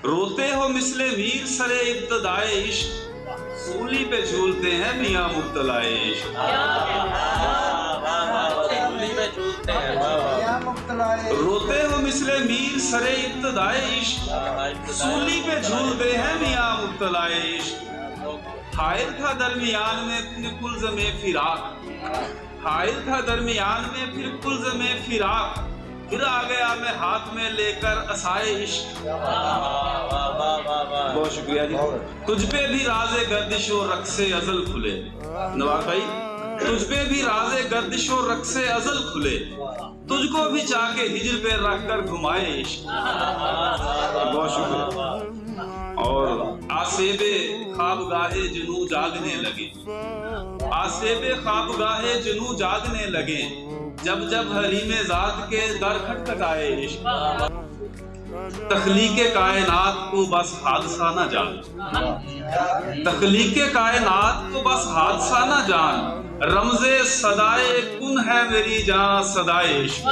روتے ہو مثل میر سرے ابتدائے عشق، سولی پہ جھولتے ہیں میاں مبتلائے عشق۔ روتے ہو مثل میر سرے ابتدائے عشق، سولی پہ جھولتے ہیں میاں مبتلائے عشق۔ حائل تھا درمیان میں پھر کلزم فراق، حائل تھا درمیان میں پھر کلزم فراق، پھر آ گیا میں ہاتھ میں لے کر عصائے عشق۔ بہت شکریہ جی۔ تجھ پہ بھی راز گردش و رقص ازل کھلے، نواز بھائی تجھ پہ بھی راز گردش و رقص ازل کھلے، تجھ کو بھی چاہ کے ہجر پہ رکھ کر گھمائے عشق۔ بہت شکریہ۔ اور آسیب خوابگاہ جنوں جاگنے لگے، آسیب خوابگاہ جنوں جاگنے لگے، جب جب حریم ذات کے در کھٹکھٹائے عشق۔ تخلیق کائنات کو بس حادثہ نہ جان، تخلیق کائنات کو بس حادثہ نہ جان، رمز صدائے کن ہے میری جان صدائے عشق۔